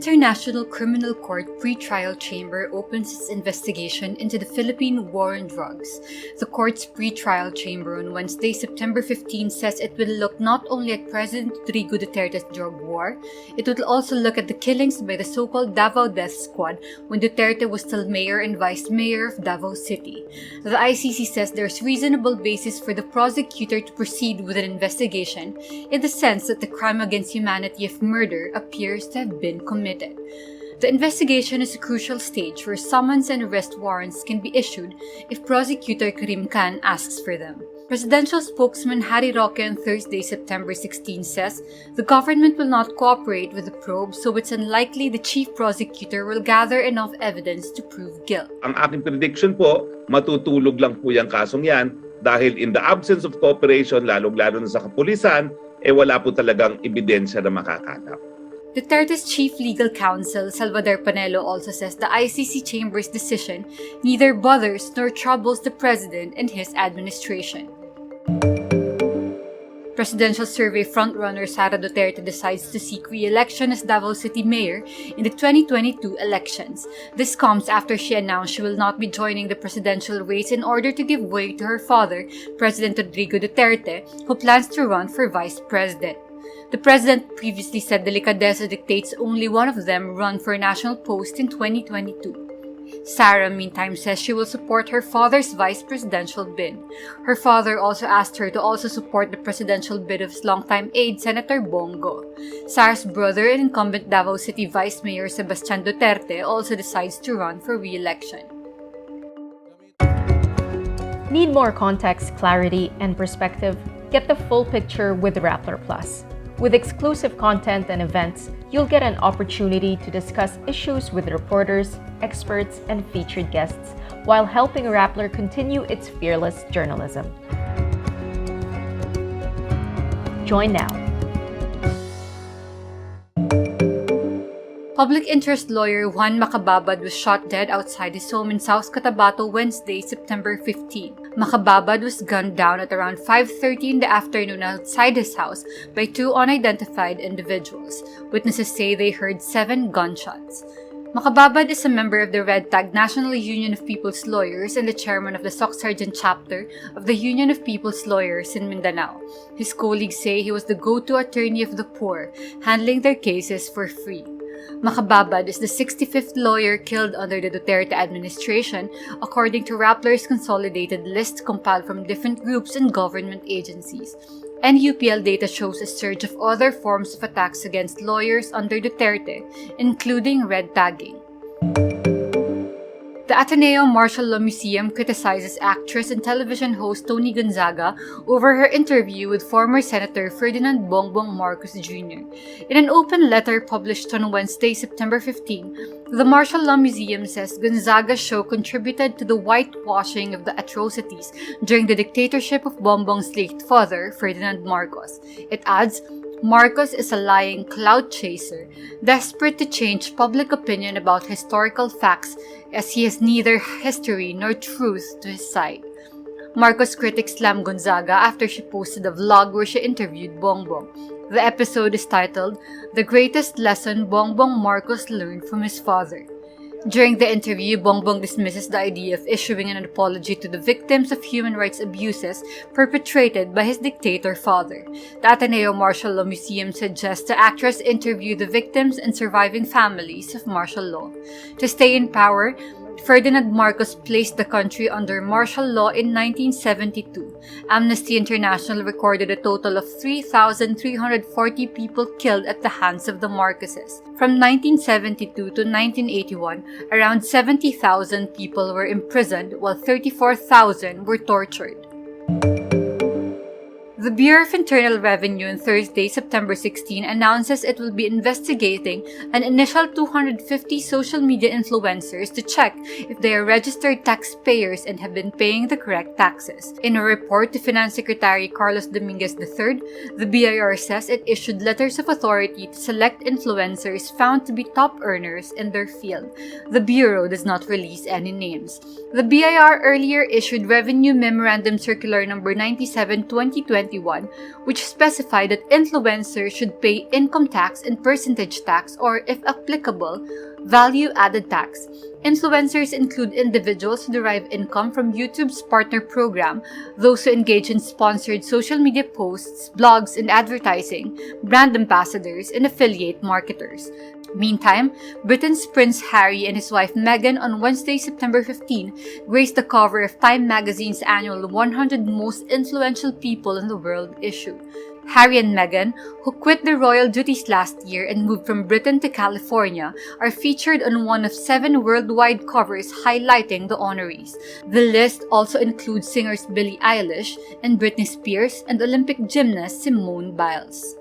International Criminal Court Pretrial Chamber opens its investigation into the Philippine war on drugs. The court's pretrial chamber on Wednesday, September 15, says it will look not only at President Rodrigo Duterte's drug war, it will also look at the killings by the so-called Davao Death Squad when Duterte was still mayor and vice mayor of Davao City. The ICC says there's reasonable basis for the prosecutor to proceed with an investigation in the sense that the crime against humanity of murder appears to have been committed. The investigation is a crucial stage where summons and arrest warrants can be issued if Prosecutor Karim Khan asks for them. Presidential spokesman Harry Roque on Thursday, September 16 says the government will not cooperate with the probe, so it's unlikely the chief prosecutor will gather enough evidence to prove guilt. Ang aking prediction po, matutulog lang po yung kasong yan dahil in the absence of cooperation, lalong-lalo na sa kapulisan, wala po talagang ebidensya na makakalap. Duterte's chief legal counsel, Salvador Panelo, also says the ICC chamber's decision neither bothers nor troubles the president and his administration. Presidential survey frontrunner Sara Duterte decides to seek re-election as Davao City mayor in the 2022 elections. This comes after she announced she will not be joining the presidential race in order to give way to her father, President Rodrigo Duterte, who plans to run for vice president. The president previously said delicadeza dictates only one of them run for a national post in 2022. Sara, meantime, says she will support her father's vice presidential bid. Her father also asked her to also support the presidential bid of his longtime aide, Senator Bongo. Sara's brother and incumbent Davao City Vice Mayor Sebastian Duterte also decides to run for re-election. Need more context, clarity, and perspective? Get the full picture with Rappler Plus. With exclusive content and events, you'll get an opportunity to discuss issues with reporters, experts, and featured guests while helping Rappler continue its fearless journalism. Join now. Public interest lawyer Juan Macababad was shot dead outside his home in South Cotabato Wednesday, September 15. Macababad was gunned down at around 5:30 in the afternoon outside his house by two unidentified individuals. Witnesses say they heard 7 gunshots. Macababad is a member of the Red Tag National Union of People's Lawyers and the chairman of the Soc Sargent chapter of the Union of People's Lawyers in Mindanao. His colleagues say he was the go-to attorney of the poor, handling their cases for free. Macababad is the 65th lawyer killed under the Duterte administration, according to Rappler's consolidated list compiled from different groups and government agencies. NUPL data shows a surge of other forms of attacks against lawyers under Duterte, including red tagging. The Ateneo Martial Law Museum criticizes actress and television host Toni Gonzaga over her interview with former Senator Ferdinand Bongbong Marcos Jr. In an open letter published on Wednesday, September 15, the Martial Law Museum says Gonzaga's show contributed to the whitewashing of the atrocities during the dictatorship of Bongbong's late father, Ferdinand Marcos. It adds, Marcos is a lying clout chaser, desperate to change public opinion about historical facts as he has neither history nor truth to his side. Marcos critics slammed Gonzaga after she posted a vlog where she interviewed Bongbong. The episode is titled, "The Greatest Lesson Bongbong Marcos Learned from His Father." During the interview, Bongbong dismisses the idea of issuing an apology to the victims of human rights abuses perpetrated by his dictator father. The Ateneo Martial Law Museum suggests the actress interview the victims and surviving families of martial law. To stay in power, Ferdinand Marcos placed the country under martial law in 1972. Amnesty International recorded a total of 3,340 people killed at the hands of the Marcoses. From 1972 to 1981, around 70,000 people were imprisoned while 34,000 were tortured. The Bureau of Internal Revenue on Thursday, September 16, announces it will be investigating an initial 250 social media influencers to check if they are registered taxpayers and have been paying the correct taxes. In a report to Finance Secretary Carlos Dominguez III, the BIR says it issued letters of authority to select influencers found to be top earners in their field. The Bureau does not release any names. The BIR earlier issued Revenue Memorandum Circular No. 97/2020 2021, which specified that influencers should pay income tax and percentage tax, or if applicable, value-added tax. Influencers include individuals who derive income from YouTube's partner program, those who engage in sponsored social media posts, blogs, and advertising, brand ambassadors, and affiliate marketers. Meantime, Britain's Prince Harry and his wife Meghan on Wednesday, September 15, graced the cover of Time magazine's annual 100 Most Influential People in the World issue. Harry and Meghan, who quit their royal duties last year and moved from Britain to California, are featured on one of 7 worldwide covers highlighting the honorees. The list also includes singers Billie Eilish and Britney Spears and Olympic gymnast Simone Biles.